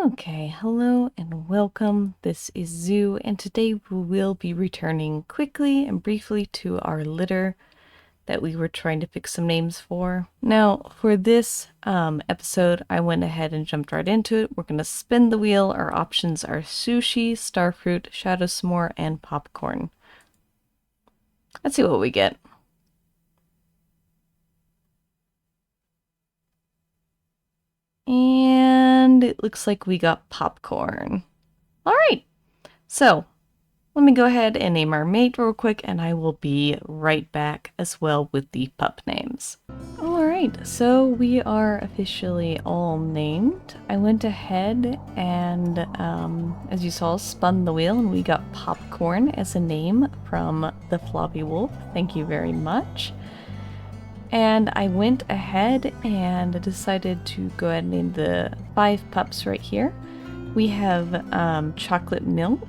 Okay, hello and welcome. This is Zoo, and today we will be returning quickly and briefly to our litter that we were trying to pick some names for. Now, for this episode, I went ahead and jumped right into it. We're going to spin the wheel. Our options are sushi, starfruit, shadow s'more, and popcorn. Let's see what we get. And it looks like we got popcorn. All right, so let me go ahead and name our mate real quick, and I will be right back as well with the pup names. Alright, so we are officially all named. I went ahead and, as you saw, spun the wheel, and we got Popcorn as a name from the Floppy Wolf. Thank you very much. And I went ahead and decided to go ahead and name the 5 pups right here. We have Chocolate Milk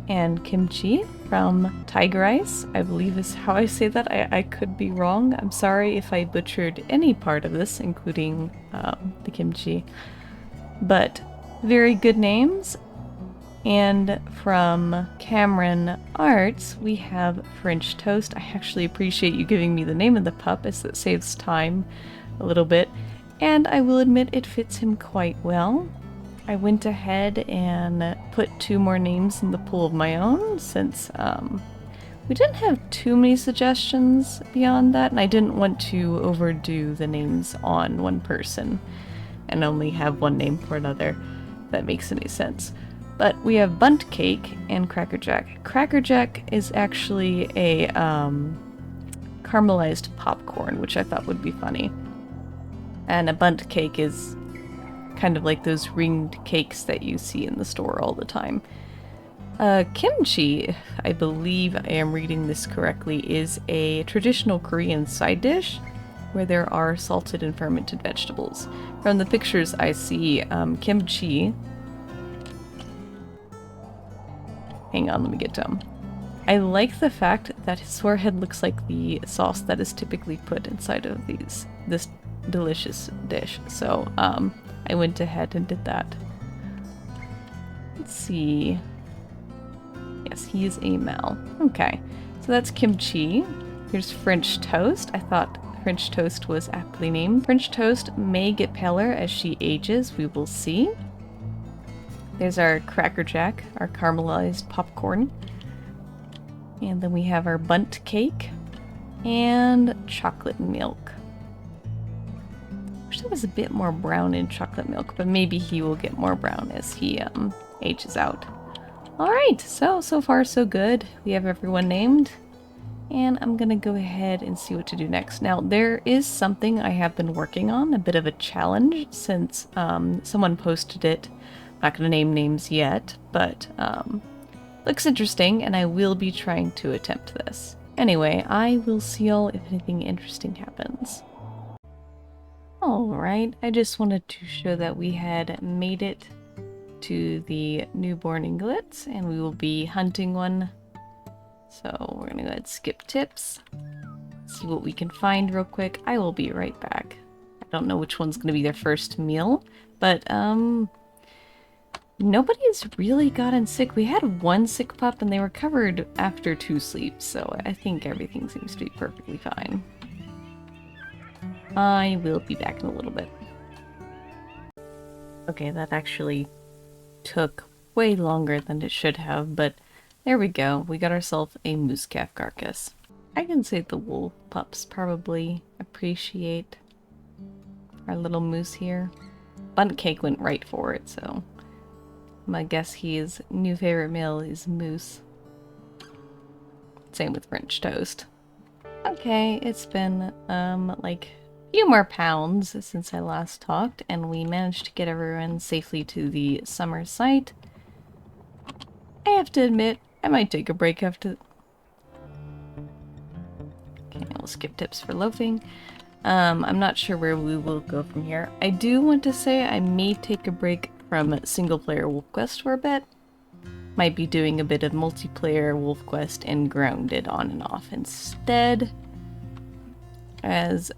and Kimchi from Tiger Ice, I believe is how I say that. I could be wrong. I'm sorry if I butchered any part of this, including the kimchi. But very good names. And from Cameron Arts, we have French Toast. I actually appreciate you giving me the name of the pup, as it saves time a little bit. And I will admit it fits him quite well. I went ahead and put 2 more names in the pool of my own, since we didn't have too many suggestions beyond that, and I didn't want to overdo the names on one person and only have one name for another, if that makes any sense. But we have Bunt Cake and Cracker Jack. Cracker Jack is actually a caramelized popcorn, which I thought would be funny. And a Bunt Cake is kind of like those ringed cakes that you see in the store all the time. Kimchi, I believe I am reading this correctly, is a traditional Korean side dish where there are salted and fermented vegetables. From the pictures I see, kimchi... Hang on, let me get to him. I like the fact that his forehead looks like the sauce that is typically put inside of this delicious dish. So, I went ahead and did that. Let's see. Yes, he is a male. Okay, so that's Kimchi. Here's French Toast. I thought French Toast was aptly named. French Toast may get paler as she ages. We will see. There's our Cracker Jack, our caramelized popcorn. And then we have our Bunt Cake and Chocolate Milk. Wish there was a bit more brown in Chocolate Milk, but maybe he will get more brown as he ages out. Alright, so far so good. We have everyone named, and I'm gonna go ahead and see what to do next. Now, there is something I have been working on, a bit of a challenge, since someone posted it. I'm not gonna name names yet, but looks interesting, and I will be trying to attempt this. Anyway, I will see y'all if anything interesting happens. Alright, I just wanted to show that we had made it to the newborn eaglets, and we will be hunting one. So we're gonna go ahead and skip tips, see what we can find real quick. I will be right back. I don't know which one's gonna be their first meal, but nobody's really gotten sick. We had one sick pup and they recovered after 2 sleeps, so I think everything seems to be perfectly fine. I will be back in a little bit. Okay, that actually took way longer than it should have, but there we go. We got ourselves a moose calf carcass. I can say the wolf pups probably appreciate our little moose here. Bunt Cake went right for it, so my guess his new favorite meal is moose. Same with French Toast. Okay, it's been like a few more pounds since I last talked, and we managed to get everyone safely to the summer site. I have to admit, I might take a break after... Okay, we'll skip tips for loafing. I'm not sure where we will go from here. I do want to say I may take a break from single-player Wolfquest for a bit. Might be doing a bit of multiplayer Wolfquest and Grounded on and off instead. As,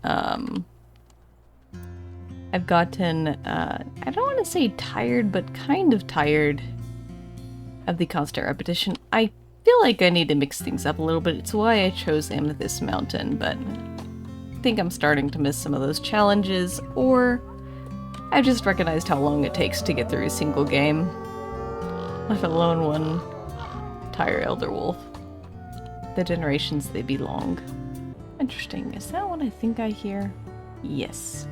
I've gotten, I don't want to say tired, but kind of tired of the constant repetition. I feel like I need to mix things up a little bit. It's why I chose Amethyst Mountain, but I think I'm starting to miss some of those challenges, or I've just recognized how long it takes to get through a single game, let alone one entire Elder Wolf. The generations they belong. Interesting. Is that what I think I hear? Yes.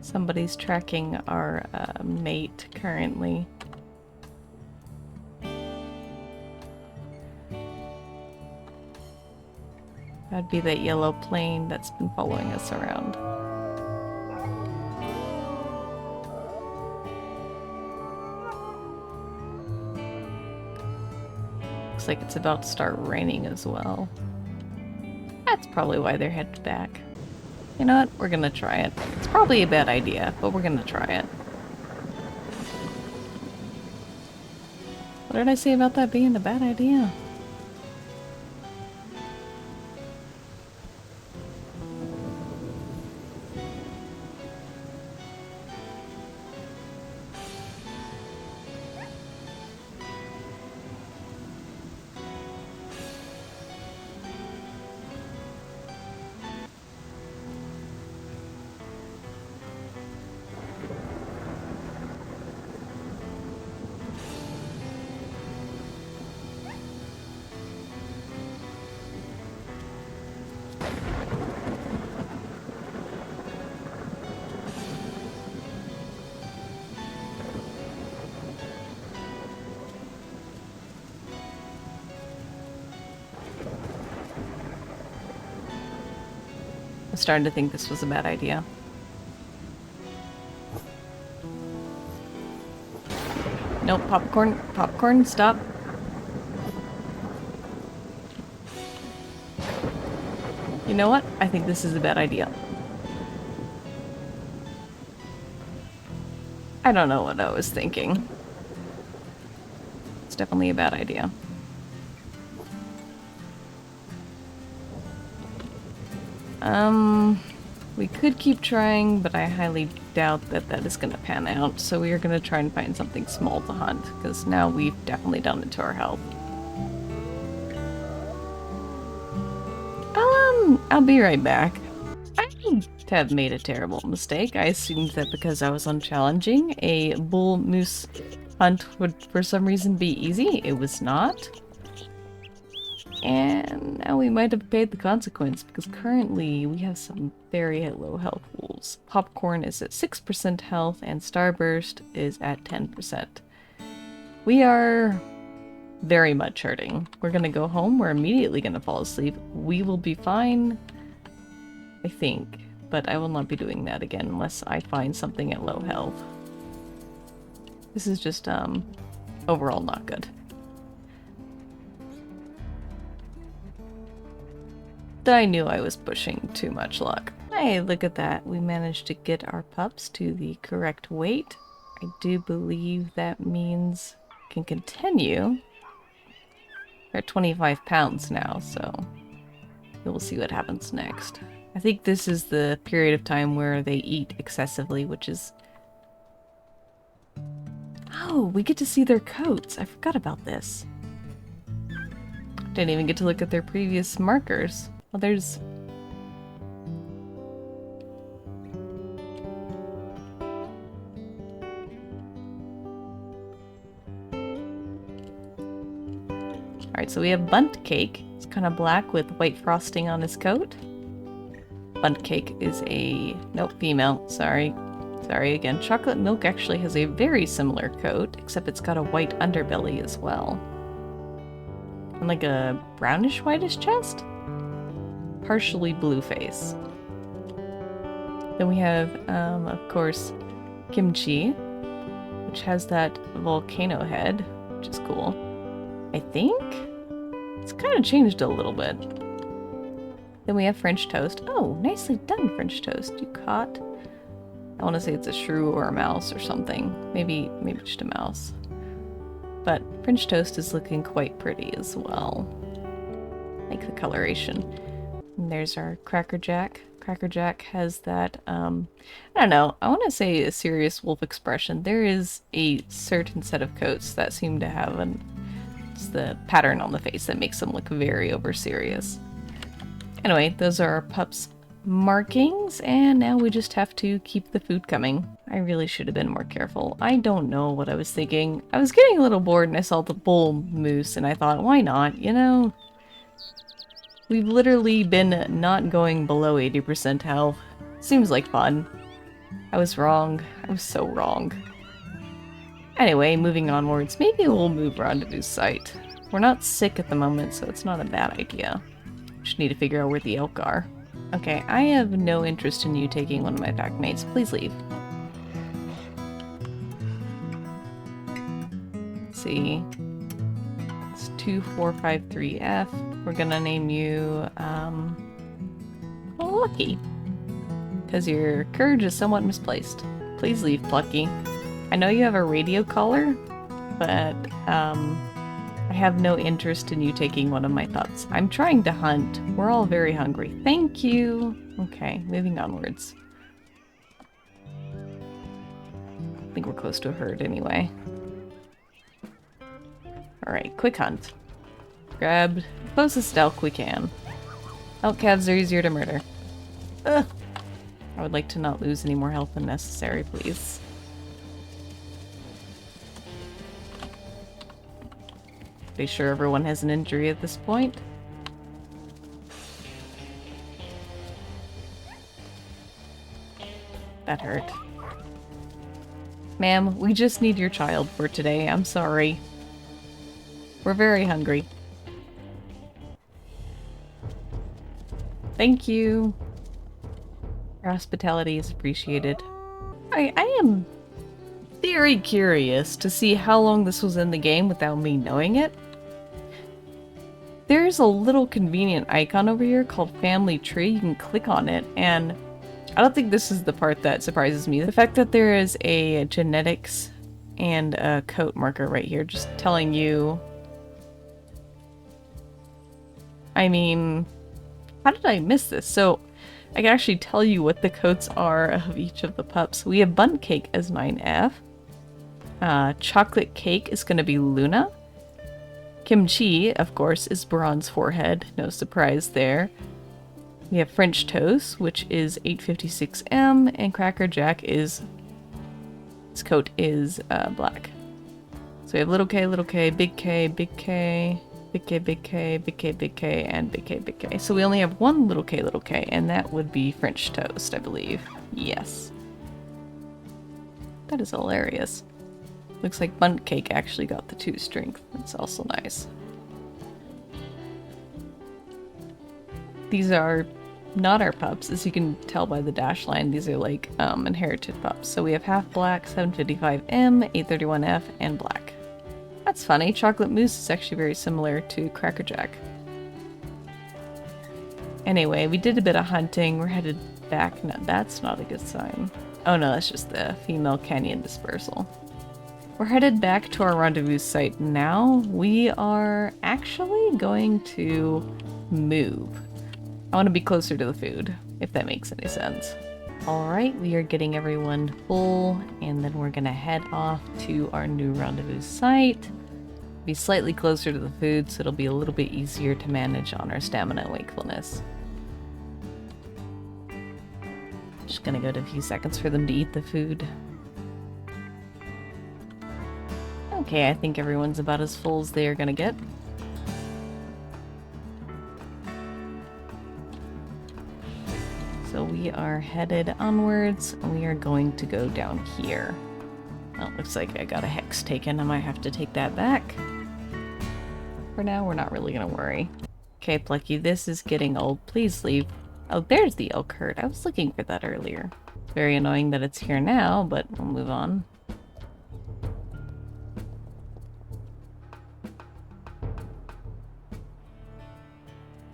Somebody's tracking our mate currently. That'd be that yellow plane that's been following us around. Looks like it's about to start raining as well. That's probably why they're headed back. You know what? We're gonna try it. It's probably a bad idea, but we're gonna try it. What did I say about that being a bad idea? I'm starting to think this was a bad idea. Nope, popcorn. Popcorn, stop. You know what? I think this is a bad idea. I don't know what I was thinking. It's definitely a bad idea. We could keep trying, but I highly doubt that that is going to pan out, so we are going to try and find something small to hunt, because now we've definitely done it to our health. I'll be right back. I have made a terrible mistake. I assumed that because I was unchallenging, a bull moose hunt would for some reason be easy. It was not. And now we might have paid the consequence, because currently we have some very low health wolves. Popcorn is at 6% health, and Starburst is at 10%. We are very much hurting. We're gonna go home, we're immediately gonna fall asleep. We will be fine, I think, but I will not be doing that again unless I find something at low health. This is just, overall not good. I knew I was pushing too much luck. Hey, look at that. We managed to get our pups to the correct weight. I do believe that means we can continue. They're at 25 pounds now, so we'll see what happens next. I think this is the period of time where they eat excessively, which is... Oh, we get to see their coats. I forgot about this. Didn't even get to look at their previous markers. Well, there's... Alright, so we have Bunt Cake. It's kind of black with white frosting on his coat. Bunt Cake is a... Nope, female. Sorry. Sorry again. Chocolate Milk actually has a very similar coat, except it's got a white underbelly as well. And like a brownish whitish chest? Partially blue face. Then we have, of course, Kimchi, which has that volcano head, which is cool. I think it's kind of changed a little bit. Then we have French Toast. Oh, nicely done, French Toast. You caught... I want to say it's a shrew or a mouse or something. Maybe just a mouse. But French Toast is looking quite pretty as well. I like the coloration. And there's our Cracker Jack. Cracker Jack has that, I don't know, I want to say a serious wolf expression. There is a certain set of coats that seem to have it's the pattern on the face that makes them look very over serious. Anyway, those are our pups' markings, and now we just have to keep the food coming. I really should have been more careful. I don't know what I was thinking. I was getting a little bored and I saw the bull moose and I thought, why not, you know? We've literally been not going below 80% health. Seems like fun. I was wrong. I was so wrong. Anyway, moving onwards, maybe we'll move Rendezvous Site. We're not sick at the moment, so it's not a bad idea. Just need to figure out where the elk are. Okay, I have no interest in you taking one of my pack mates. Please leave. Let's see. It's 2453F. We're gonna name you, Lucky. Because your courage is somewhat misplaced. Please leave, Plucky. I know you have a radio collar, but, I have no interest in you taking one of my pups. I'm trying to hunt. We're all very hungry. Thank you! Okay, moving onwards. I think we're close to a herd anyway. Alright, quick hunt. Grab the closest elk we can. Elk calves are easier to murder. Ugh! I would like to not lose any more health than necessary, please. Be sure everyone has an injury at this point. That hurt. Ma'am, we just need your child for today. I'm sorry. We're very hungry. Thank you. Your hospitality is appreciated. I am very curious to see how long this was in the game without me knowing it. There's a little convenient icon over here called Family Tree. You can click on it, and I don't think this is the part that surprises me. The fact that there is a genetics and a coat marker right here just telling you... I mean, how did I miss this? So, I can actually tell you what the coats are of each of the pups. We have Bundt Cake as 9F. Chocolate Cake is going to be Luna. Kimchi, of course, is Bronze Forehead. No surprise there. We have French Toast, which is 856M, and Cracker Jack is... his coat is black. So we have Little K, Big K, Big K, Big K, Big K, Big K, Big K, and Big K, Big K. So we only have one Little K, and that would be French Toast, I believe. Yes. That is hilarious. Looks like Bundt Cake actually got the 2 strength. That's also nice. These are not our pups, as you can tell by the dash line. These are like inherited pups. So we have Half Black, 755M, 831F, and Black. That's funny. Chocolate Mousse is actually very similar to Cracker Jack. Anyway, we did a bit of hunting. We're headed back. No, that's not a good sign. Oh no, that's just the female canyon dispersal. We're headed back to our rendezvous site now. We are actually going to move. I want to be closer to the food, if that makes any sense. Alright, we are getting everyone full, and then we're gonna head off to our new rendezvous site. Be slightly closer to the food, so it'll be a little bit easier to manage on our stamina and wakefulness. Just gonna go to a few seconds for them to eat the food. Okay, I think everyone's about as full as they are gonna get. So we are headed onwards, and we are going to go down here. Well, it looks like I got a hex taken. I might have to take that back. For now, we're not really gonna worry. Okay, Plucky, this is getting old. Please leave. Oh, there's the elk herd. I was looking for that earlier. Very annoying that it's here now, but we'll move on.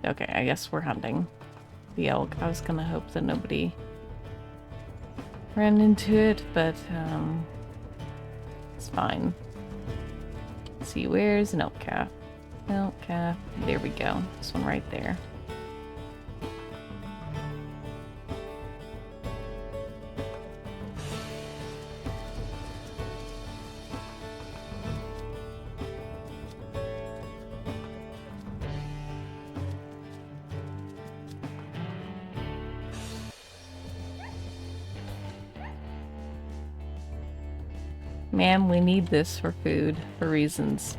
Okay, I guess we're hunting the elk. I was gonna hope that nobody ran into it, but it's fine. Let's see, where's an elk calf? Elk calf. There we go. This one right there. Ma'am, we need this for food, for reasons.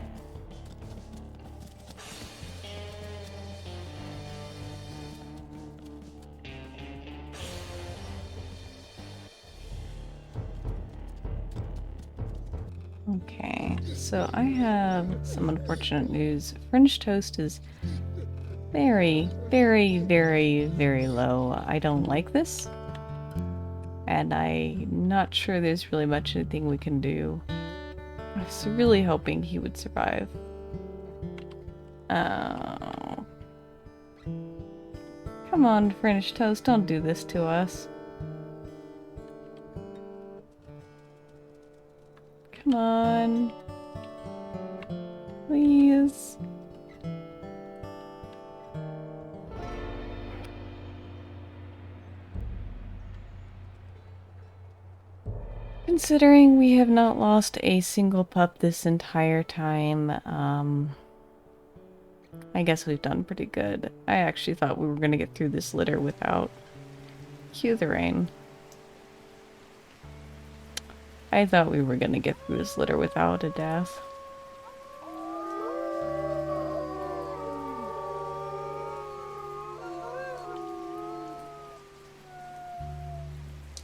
Okay, so I have some unfortunate news. French toast is very, very, very, very low. I don't like this. And I'm not sure there's really much anything we can do. I was really hoping he would survive. Oh. Come on, French toast, don't do this to us. Come on. Please. Considering we have not lost a single pup this entire time, I guess we've done pretty good. I actually thought we were going to get through this litter without cue the rain. I thought we were going to get through this litter without a death.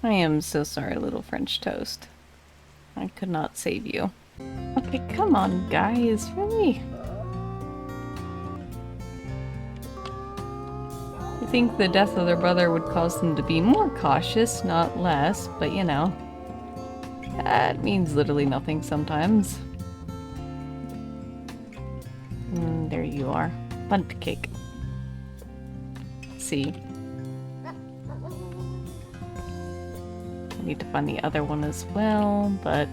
I am so sorry, little French toast. I could not save you. Okay, come on, guys, really? I think the death of their brother would cause them to be more cautious, not less, but you know, that means literally nothing sometimes. There you are. Bunt cake. See. I need to find the other one as well, but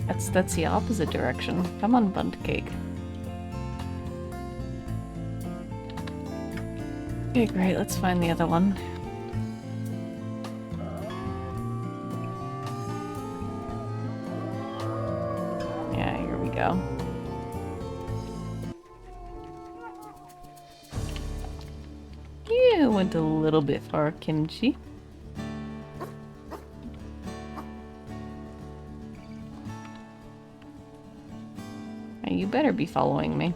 that's the opposite direction. Come on, bunt cake. Okay, great. Let's find the other one. Yeah, here we go. You went a little bit far, Kimchi. Now you better be following me.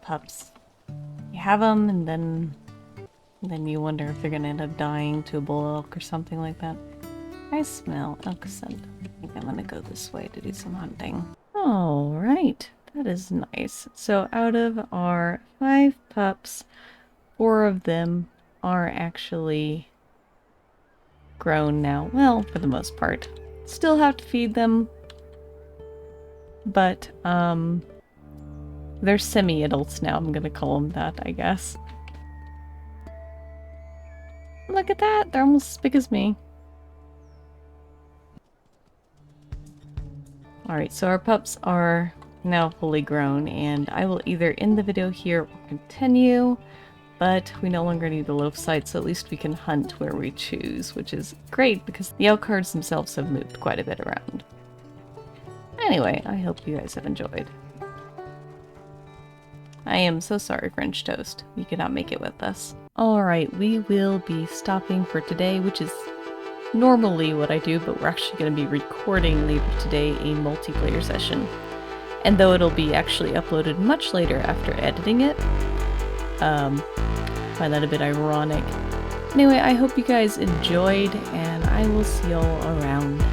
Pups. You have them, and then you wonder if they're gonna end up dying to a bull elk or something like that. I smell elk scent. I think I'm gonna go this way to do some hunting. Alright, that is nice. So out of our 5 pups, 4 of them are actually grown now. Well, for the most part. Still have to feed them, but they're semi-adults now. I'm gonna call them that, I guess. Look at that! They're almost as big as me. Alright, so our pups are now fully grown, and I will either end the video here or continue, but we no longer need the Loaf Site, so at least we can hunt where we choose, which is great because the elk herds themselves have moved quite a bit around. Anyway, I hope you guys have enjoyed. I am so sorry, French Toast. You could not make it with us. Alright, we will be stopping for today, which is normally what I do, but we're actually going to be recording later today a multiplayer session. And though it'll be actually uploaded much later after editing it, find that a bit ironic. Anyway, I hope you guys enjoyed, and I will see y'all around.